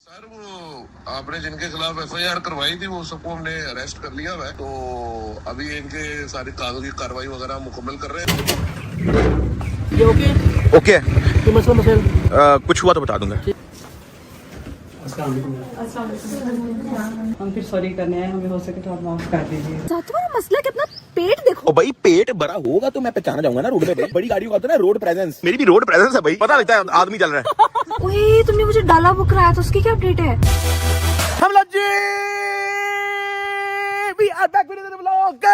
Sir वो आपने जिनके खिलाफ एफआईआर करवाई थी वो सबको हमने अरेस्ट कर लिया हुआ है, तो अभी इनके सारी कागजी कार्रवाई वगैरह मुकम्मल कर रहे हैं। ये ओके ओके तो मसला मसाइल कुछ हुआ तो बता दूंगा। हम फिर सॉरी करने आए, हमें हो सके तो आप माफ कर दीजिए। तुम्हारा मसला कितना, पेट देखो। ओ भाई पेट बड़ा होगा तो मैं पहचाना जाऊंगा ना रोड पे भाई। बड़ी गाड़ियों का होता है ना रोड प्रेजेंस, मेरी भी रोड प्रेजेंस है भाई, पता लगता है आदमी चल रहा है। ओए तुमने मुझे डाला बुक कराया था, उसकी क्या अपडेट है? हमला जी we are back with another vlog.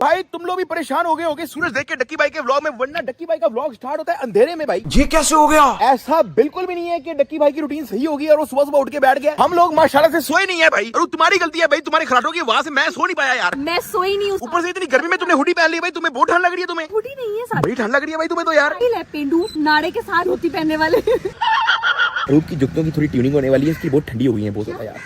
भाई तुम लोग भी परेशान हो गए होगे सूरज देख के डक्की भाई के व्लॉग में, वरना डक्की भाई का व्लॉग स्टार्ट होता है अंधेरे में भाई। ये कैसे हो गया? ऐसा बिल्कुल भी नहीं है कि डक्की भाई की रूटीन सही होगी और वो सुबह सुबह उठ के बैठ गया। हम लोग माशाल्लाह से सोए नहीं है भाई, और तुम्हारी गलती है भाई, तुम्हारे खराटों की आवाज से मैं सो नहीं पाया यार। मैं सोई नहीं हूँ। ऊपर से इतनी गर्मी में तुमने हुडी पहन ली भाई, तुम्हें बहुत ठंड लग रही है। तुम्हें हुडी नहीं है, बड़ी ठंड लग रही है भाई तुम्हें तो यार। पेंडू नाड़े के साथ धोती पहनने वाले। रूप की जुत्तों की थोड़ी ट्यूनिंग होने वाली है, इसकी बहुत ठंडी हो गई है बहुत यार।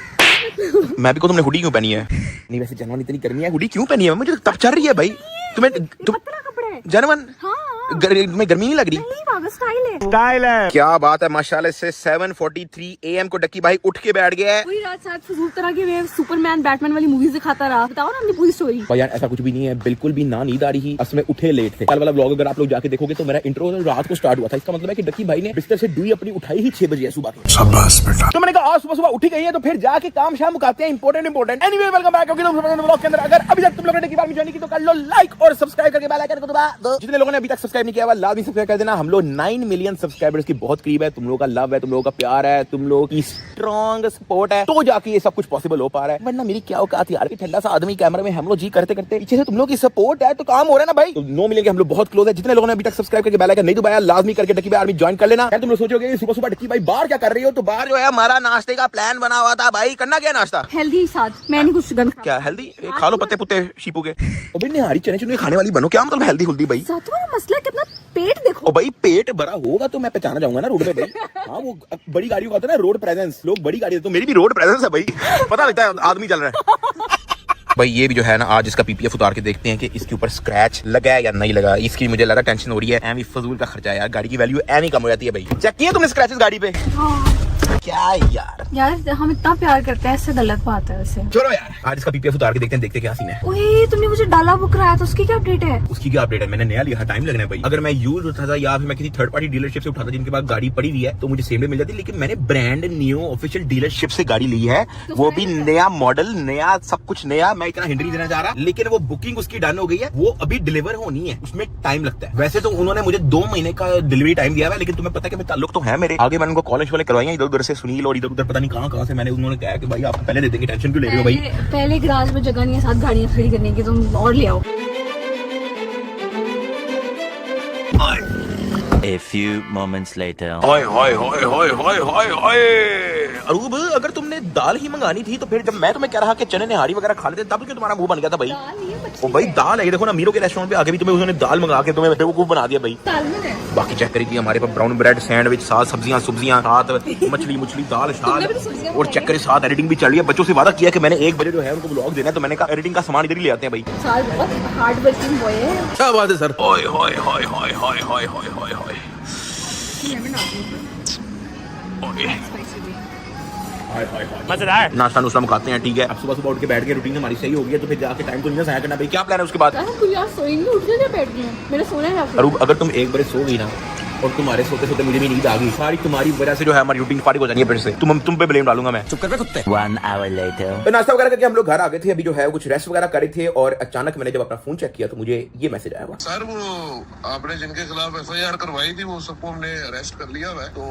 मैं भी को तुमने हुडी क्यों पहनी है? नहीं वैसे जनवन इतनी गर्मी है, हुडी क्यों पहनी है? मुझे तब चल रही है भाई। तुम्हें पतला कपड़ा है जनवन। हाँ तुम्हें गर्मी नहीं लग रही? नहीं बाबा, स्टाइल है। क्या बात है माशाल्लाह से 7:43 AM को डक्की भाई उठ के बैठ गया है। पूरी रात साथ फजूल तरह के वे सुपरमैन बैटमैन वाली मूवीज दिखाता रहा। बताओ ना अपनी पूरी स्टोरी। भाई यार ऐसा कुछ भी नहीं है, बिल्कुल भी ना नींद आ रही थी, असल में उठे लेट थे। कल वाला व्लॉग अगर आप लोग जाके देखोगे तो मेरा इंट्रो रात को स्टार्ट हुआ था। इसका मतलब है कि डक्की भाई ने बिस्तर से डुई अपनी उठाई ही 6 बजे है सुबह के। शाबाश बेटा। तो मैंने कहा आज सुबह सुबह उठी गई है तो फिर जाके काम शाम मुकाते हैं important. Anyway welcome back vlog के अंदर। अगर अभी तक तुम लोगों ने डक्की भाई ज्वाइन की तो कर लो लाइक और सब्सक्राइब करके बेल आइकन को दबा दो। जितने लोगों ने अभी तक सब्सक्राइब नहीं किया हुआ लाजमी सब्सक्राइब कर देना। हम लोग 9 मिलियन सब्सक्राइबर्स की बहुत करीब है। तुम लोगों का लव है, तुम लोगों का प्यार है, तुम लोगों की स्ट्रॉन्ग सपोर्ट है, तो जाके ये सब कुछ पॉसिबल हो पा रहा है। वरना मेरी क्या औकात यार, ठंडा सा आदमी कैमरे में हम लोग जी करते करते पीछे से तुम लोग की सपोर्ट है तो काम हो रहा है ना भाई। तो 9 मिलियन के हम लोग बहुत क्लोज है। जितने लोगों ने अभी तक सब्सक्राइब करके बेल आइकन नहीं दबाया लाजमी करके डक्की भाई आर्मी ज्वाइन कर लेना। तुम लोग सोचोगे सुबह सुबह डक्की भाई बाहर क्या कर रही हो, तो बाहर जो है हमारा नाश्ते का प्लान बना हुआ था भाई। करना क्या नाश्ता? हेल्दी साथ, मैं नहीं कुछ गंद खा। क्या हेल्दी? खा लो पत्ते पुत्ते शीपू के। ओ भाई निहारी चने चुने खाने वाली बनो, क्या मतलब हेल्दी हुल्दी भाई? तुम्हारा मसला कितना, पेट देखो। ओ भाई पेट बड़ा होगा तो मैं पहचाना जाऊंगा ना रोड पे भाई। हाँ वो बड़ी गाड़ियों का होता है ना रोड प्रेजेंस, लोग बड़ी गाड़ी, तो मेरी भी रोड प्रेजेंस है भाई, पता लगता है आदमी चल रहा है। भाई ये भी जो है ना आज इसका पीपीएफ उतार के देखते हैं कि इसके ऊपर स्क्रैच लगा है या नहीं लगा। इसकी मुझे लगा टेंशन हो रही है, एमी फजूल का खर्चा है यार, गाड़ी की वैल्यू एमी कम हो जाती है भाई। चेक किया तुमने स्क्रैचेस गाड़ी पे? क्या यार हम इतना प्यार करते हैं, इससे गलत बात है वैसे। चलो यार आज इसका पीपीएफ उतार के देखते हैं, देखते क्या सीन है। ओए तुमने मुझे डाला बुक कराया था, उसकी क्या अपडेट है? उसकी क्या अपडेट है? मैंने नया लिया, टाइम लगना है भाई। अगर मैं यूज उठाता या फिर मैं किसी थर्ड पार्टी डीलरशिप से उठाता जिनके पास गाड़ी पड़ी हुई है तो मुझे सेम डे मिल जाती, लेकिन मैंने ब्रांड न्यू ऑफिशियल डीलरशिप से गाड़ी ली है, वो भी नया मॉडल, नया सब कुछ नया। मैं इतना हिंट नहीं देना चाह रहा, लेकिन वो बुकिंग उसकी डन हो गई है, वो अभी डिलीवर होनी है, उसमें टाइम लगता है। वैसे तो उन्होंने मुझे 2 महीने का डिलीवरी टाइम दिया है, लेकिन तुम्हें पता है कि ताल्लुक तो है मेरे। आगे मैंने उनको कॉलेज वाले करवाई इधर उधर से, सुनील और इधर उधर पता नहीं कहां से। मैंने उन्होंने कहा कि भाई आप पहले दे देंगे, टेंशन क्यों ले रहे हो भाई? पहले गराज में जगह नहीं है 7 गाड़ियां खड़ी करने की, तुम और ले आओ। A few moments later. हाय हाय हाय हाय हाय हाय हाय। अरूब अगर तुमने दाल ही मंगानी थी तो फिर जब मैं तुम्हें कह रहा कि चने निहारी वगैरह खा लेते तब क्यों तुम्हारा मुंह बन गया था भाई? ओ भाई दाल है, ये देखो ना मीरो के रेस्टोरेंट पे आगे भी तुम्हें उन्होंने दाल मंगा के तुम्हें बेवकूफ बना दिया भाई। बाकी चेक करेगी हमारे पास ब्राउन ब्रेड सैंडविच, साथ सब्जियां सुब्जियां, साथ मछली मुछली दाल शाल, और चेक करे साथ एडिटिंग भी चल रही है। बच्चों से वादा किया कि मैंने 1 बजे जो है उनको ब्लॉग देना है, तो मैंने कहा एडिटिंग का सामान इधर ही ले आते हैं भाई। साल बहुत हार्ड वर्किंग बॉय है। क्या बात है सर। हाय हाय हाय हाय हाय हाय हाय हाय हाय। मजेदार। नाश्ता नुश्ता मुकाते हैं, ठीक है। अब सुबह सुबह उठ के बैठ के रूटीन हमारी सही हो गई है, तो फिर जाके टाइम तो नहीं जाया करना भाई। क्या प्लान है उसके बाद? यार सोई नहीं, उठ गए बैठ गए, मेरा सोना है। अगर तुम एक बार सो गई ना और तुम्हारे सोते सोते मुझे भी नींद आ गई, सारी तुम्हारी वजह से जो है हमारी रूटीन पार्टी हो जानी है फिर से। तुम पे ब्लेम डालूंगा मैं। चुप कर कुत्ते। 1 hour later. तो नाश्ता वगैरह करके हम लोग घर आ गए थे, अभी जो है कुछ रेस्ट वगैरह करे थे, और अचानक मैंने जब अपना फोन चेक किया तो मुझे ये मैसेज आया हुआ। सर वो आपने जिनके खिलाफ एफआईआर करवाई थी वो सबको हमने अरेस्ट कर लिया हुआ है, तो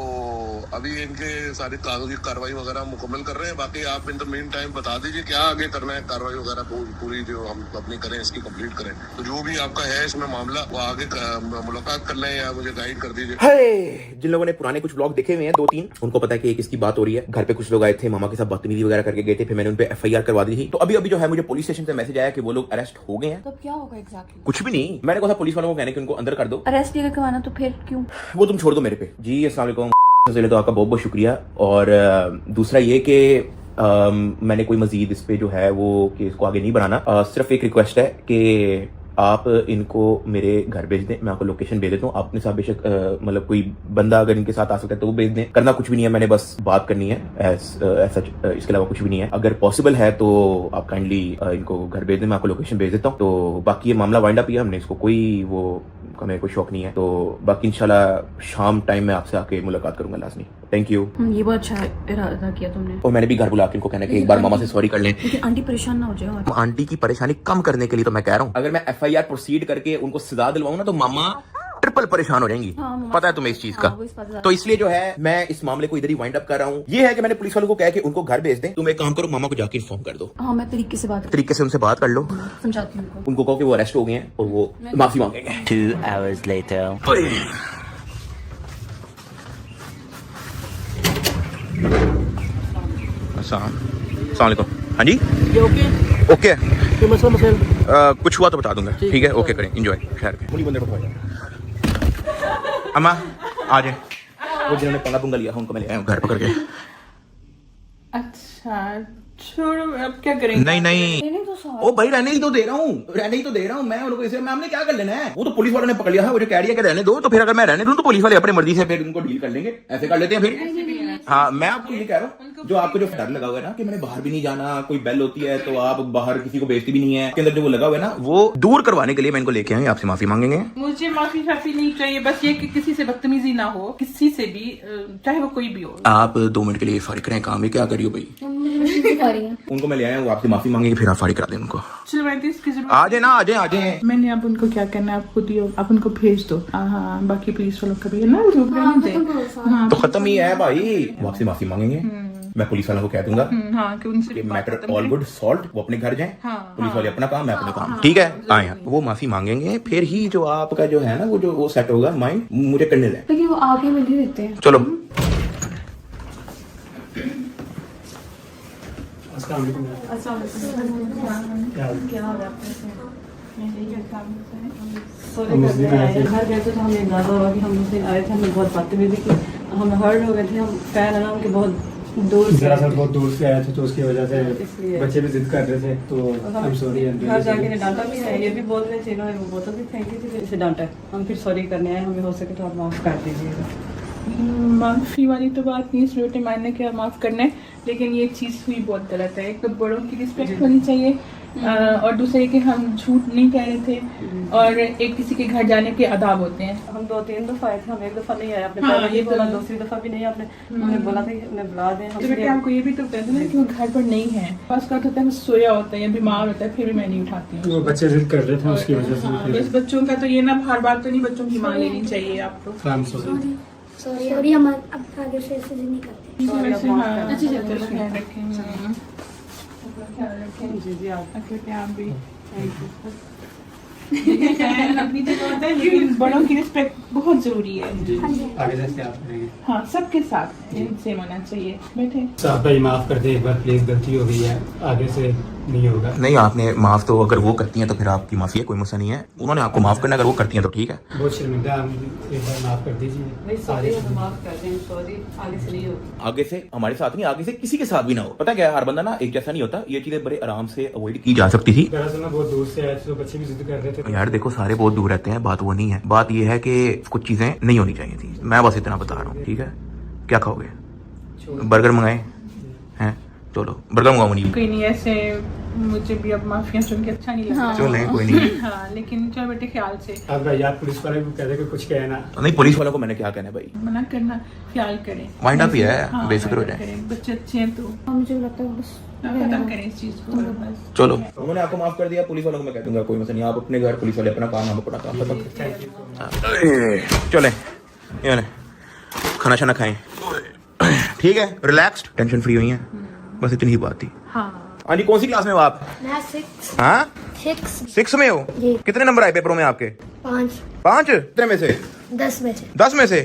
अभी इनके सारी कागजी कार्रवाई वगैरह मुकम्मल कर रहे हैं। बाकी आप इन द मीन टाइम बता दीजिए क्या आगे करना है, कार्रवाई वगैरह पूरी जो हम अपनी करें इसकी कंप्लीट करें। तो जो भी आपका है इसमें मामला वो आगे मुलाकात कर लें या मुझे गाइड कर दीजिए। जिन लोगों ने पुराने कुछ व्लॉग देखे हुए हैं 2-3, उनको पता है कि किसकी बात हो रही है। घर पे कुछ लोग आए थे, मामा के साथ बदतमीजी वगैरह करके गए थे, फिर मैंने उन पे एफआईआर करवा दी थी। तो अभी जो है मुझे पुलिस स्टेशन से मैसेज आया कि वो लोग अरेस्ट हो गए हैं। तो क्या होगा एग्जैक्टली? कुछ भी नहीं, मैंने कहा था पुलिस वालों को कहने कि उनको अंदर कर दो। अरेस्ट नहीं करवाना तो फिर क्यों? वो तुम छोड़ दो मेरे पे। जी अस्सलाम वालेकुम। तो आपका बहुत बहुत शुक्रिया। और दूसरा ये कि मैंने कोई मजीद इस पे जो है वो केस को आगे नहीं बढ़ाना। सिर्फ एक रिक्वेस्ट है कि आप इनको मेरे घर भेज दें, मैं आपको लोकेशन भेज देता हूँ। आप अपने साथ बेशक मतलब कोई बंदा अगर इनके साथ आ सकता है तो वो भेज दें। करना कुछ भी नहीं है, मैंने बस बात करनी है ऐसा, इसके अलावा कुछ भी नहीं है। अगर पॉसिबल है तो आप काइंडली इनको घर भेज दें, मैं आपको लोकेशन भेज देता हूँ। तो बाकी ये मामला वाइंड अप ही है, हमने इसको कोई वो हमें कोई शौक नहीं है। तो बाकी इंशाल्लाह शाम टाइम में आपसे आके मुलाकात करूंगा लाजमी। Thank you. ये बहुत अच्छा इरादा किया तुमने। और मैंने भी घर बुला के इनको कहना कि एक बार मामा से सॉरी कर लें। लेकिन आंटी परेशान ना हो जाए। और आंटी की परेशानी कम करने के लिए तो मैं कह रहा हूँ, अगर मैं FIR प्रोसीड करके उनको सजा दिलवाऊं ना तो मामा ट्रिपल परेशान हो जाएंगी। पता है तुम्हें इस चीज का। तो इसलिए जो है मैं इस मामले को इधर ही वाइंड अप कर रहा हूँ। ये है कि मैंने पुलिस वालों को कह के उनको घर भेज दें। तुम एक काम करो, मामा को जाके इन्फॉर्म कर दो। हाँ, मैं तरीके से उनसे बात कर लो, समझाती हूँ उनको कहो कि वो अरेस्ट हो गए हैं और वो माफी मांगेंगे। 2 hours later. अस्सलाम। हाँ जी, ये ओके ओके। कोई मसला मसाइल? कुछ हुआ तो बता दूंगा। ठीक है, ओके करें, एंजॉय। खैर बंदे को अम्मा आ जाए, वो जिन्होंने पंगा पुंगा लिया उनको मैं ले आया हूँ घर पकड़ के। अच्छा छोड़ो, अब क्या करेंगे? नहीं ओ भाई, रहने ही तो दे रहा हूँ मैं उनको। इसे मैं हमने क्या कर लेना है? वो तो पुलिस वालों ने पकड़ लिया है, वो जो कह रही है कि रहने दो, तो फिर अगर मैं रहने दूं तो पुलिस वाले अपनी मर्जी से फिर उनको डील कर लेंगे। ऐसे कर लेते हैं फिर। हाँ, मैं आपको ये कह रहा हूँ, जो आपको जो डर लगा हुआ है ना कि मैंने बाहर भी नहीं जाना, कोई बेल होती है तो आप बाहर किसी को भेजती भी नहीं है, के अंदर जो वो लगा हुआ है ना, वो दूर करवाने के लिए मैं इनको लेके आया। आपसे माफी मांगेंगे। मुझे माफी नहीं चाहिए, बस ये कि किसी से बदतमीजी ना हो, किसी से भी, चाहे वो कोई भी हो। आप 2 मिनट के लिए फारिग करें काम है, क्या करियो भाई? उनको मैं ले आया हूँ, आपसे माफी मांगेंगे, फिर आप फारिग करा दें उनको। चलो मैं इसकी जरूरत आ जाए ना, आ जाए। मैंने अब उनको क्या करना है आप खुद ही, आप उनको भेज दो। हाँ, बाकी पुलिस वालों का भी है ना, वो लोग तो खत्म ही है भाई, वो आपसे माफी मांगेंगे, मैं पुलिस वालों को कह दूंगा कि उनसे मैटर ऑल गुड सॉल्व, वो अपने घर जाएं। पुलिस वाले अपना काम, मैं अपना काम। ठीक है, आए वो माफी मांगेंगे, फिर ही जो आपका जो है ना वो जो वो सेट होगा माइंड, मुझे करने दें। लेकिन वो आगे मिल ही देते हैं। चलो। घर गए थे तो हमें अंदाजा हुआ कि हम उस दिन आए थे, हमें बहुत बदतमीजी की, हमें हर्ट हो गए थे। हम फैन है ना उनके बहुत दूर से आए थे, तो उसकी वजह से बच्चे भी जिद कर रहे थे, तो हम सॉरी। घर जाके डांटा भी है, ये भी बोल रहे थे, इन्होंने वो बोतल भी फेंकी थी, इसे डांटा। हम फिर सॉरी करने आए, हमें हो सके तो आप माफ़ कर दीजिएगा। माफ़ी वाली तो बात नहीं, स्लोटे मारने के माफ़ करना है, लेकिन ये चीज़ हुई बहुत गलत है। एक तो बड़ों की रिस्पेक्ट होनी चाहिए, और दूसरे कि हम झूठ नहीं कह रहे थे, और एक किसी के घर जाने के आदाब होते हैं। हम 2-3 दफ़ा आए थे, हम 1 दफ़ा नहीं आए। आपने पहले ये बोला, दूसरी दफ़ा भी नहीं आपने, हमें बोला था कि हमें बुला दें। तो बेटे आपको ये भी तो कहते हैं कि वो घर पर नहीं है, पास का होता है, सोया होता है या बीमार होता है, फिर भी मैं नहीं उठाती हूँ। बच्चे जिद कर रहे थे उसकी वजह से। बस बच्चों का तो ये ना, हर बात तो नहीं बच्चों की मान लेनी चाहिए आपको। सॉरी, हम अब आगे से ऐसे नहीं करते। जी जी, आप भी अपनी जगह होता है, लेकिन बड़ों की रिस्पेक्ट बहुत जरूरी है। आगे से आप करेंगे। हाँ, सबके साथ सेम होना चाहिए। बैठे आप भाई माफ कर दे, एक बार प्लीज, गलती हो गई है, आगे से नहीं होगा। नहीं, आपने माफ तो अगर वो करती हैं तो फिर आपकी माफी है, कोई मसला नहीं है। उन्होंने आपको माफ करना, अगर वो करती हैं तो ठीक है। बहुत शर्मिंदा, एक बार माफ कर दीजिए। सॉरी, माफ कर दें, सॉरी, आगे से नहीं होगा। आगे से हमारे साथ नहीं, आगे से किसी के साथ भी ना हो। पता क्या है, हर बंदा ना एक जैसा नहीं होता, ये चीजें बड़े आराम से अवॉइड की जा सकती थी। दरअसल मैं बहुत दूर से आया, तो बच्चे भी जिद कर रहे थे। यार देखो, सारे बहुत दूर रहते हैं, बात वो नहीं है। बात ये है कि कुछ चीजें नहीं होनी चाहिए थी, मैं बस इतना बता रहा हूँ। ठीक है, क्या खाओगे? बर्गर मंगाए हैं? चलो बर्गर मंगाओ। नहीं कोई नहीं, ऐसे मुझे भी अब माफिया सुन के अच्छा नहीं लगा। चलो कोई नहीं। हाँ, लेकिन चलो बेटे ख्याल से। अब भाई यार पुलिस वाले को कहते कि कुछ कहना नहीं, पुलिस वालों को मैंने क्या कहना है भाई, मना करना, ख्याल करें। वाइंड अप ही है, हाँ, बेफिक्र हो जाए। बच्चे अच्छे हैं तो मुझे लगता है बस खत्म करें इस चीज को बस। चलो, उन्होंने आपको माफ कर दिया, पुलिस वालों को मैं कह दूंगा कोई मसला नहीं। आप अपने घर, पुलिस वाले अपना काम, हम अपना काम खत्म। चले खाना शाना खाएं, ठीक है, रिलैक्स्ड, टेंशन फ्री हुई है, बस इतनी ही बात थी। हाँ जी, कौन सी क्लास में हो आप? मैं 6 हाँ 6 में हो? जी। कितने नंबर आए पेपरों में आपके? 5 कितने में से? 10 में से। 10 में से?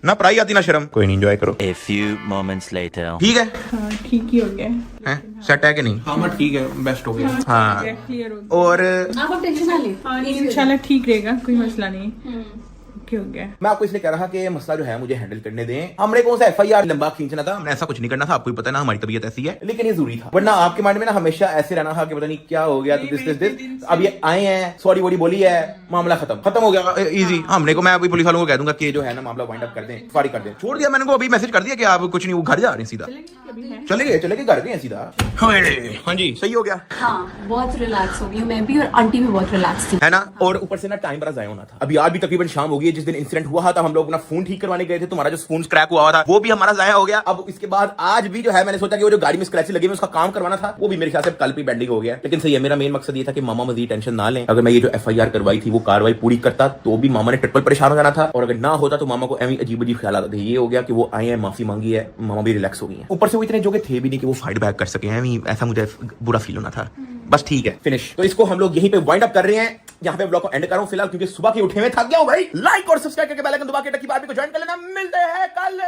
ना पढ़ाई आती ना शर्म। कोई नहीं, एंजॉय करो। A few moments later. ठीक है, हाँ, ठीक ही हो गया हैं? सेट है कि नहीं? हाँ ठीक है, बेस्ट हो गया। हाँ, क्लियर हो गया। और आप टेंशन ना ले। हाँ, इंशाल्लाह ठीक रहेगा, कोई मसला नहीं। क्यों गया? मैं आपको इसलिए कह रहा कि मसला जो है मुझे हैंडल करने दें। हमने कौन सा FIR लंबा खींचना था, हमने ऐसा कुछ नहीं करना था, आपको भी पता है ना हमारी तबीयत ऐसी है, लेकिन ये जरूरी था। वरना आपके माइंड में ना हमेशा ऐसे रहना था कि पता नहीं क्या हो गया, तो दिस अब ये आए हैं, सॉरी वॉरी बोली है, मामला खत्म हो गया, इजी। हमने को मैं अभी पुलिस वालों को कह दूंगा कि जो है ना मामला वाइंड अप कर दें, सॉरी कर दें, छोड़ दिया। मैंने को अभी मैसेज कर दिया कि आप कुछ नहीं, वो घर जा रहे हैं सीधा, चले गए घर गए सीधा। हाँ जी सही हो गया, हाँ बहुत रिलैक्स हो गई मैं भी, और आंटी भी बहुत रिलैक्स थी, है ना। और ऊपर से ना टाइम बड़ा जाया होना था। अभी आज भी तकरीबन शाम हो गई है, जिस दिन इंसिडेंट हुआ था हम लोग अपना फोन ठीक करवाने गए थे, तुम्हारा जो फोन क्रैक हुआ था वो भी हमारा जाया हो गया। अब इसके बाद आज भी जो है मैंने सोचा कि वो जो गाड़ी में स्क्रैचेस लगे हुए उसका काम करवाना था, वो भी मेरे ख्याल से कल पे पेंडिंग हो गया। लेकिन सही है, मेरा मेन मकसद ये था कि मामा मजीद टेंशन ना लें। अगर मैं ये जो FIR करवाई थी वो कार्रवाई पूरी करता तो भी मामा ने ट्रिपल परेशान हो जाना था, और अगर ना होता तो मामा को एवं अजीब अजीब ख्याल आते थे। ये हो गया कि वो आए हैं, माफी मांगी है, मामा भी रिलैक्स हो गई है। ऊपर से वो इतने जोगे थे भी नहीं कि वो फाइट बैक कर सके, ऐसा मुझे बुरा फील होना था। बस ठीक है, फिनिश। तो इसको हम लोग यहीं पे वाइंड अप कर रहे हैं, यहाँ पे ब्लॉग को एंड कर रहा हूं फिलहाल, क्योंकि सुबह के उठे में थक गया हूं भाई। लाइक और सब्सक्राइब करके बेल आइकन दबा के टक्की बात भी को ज्वाइन कर लेना। मिलते हैं कल।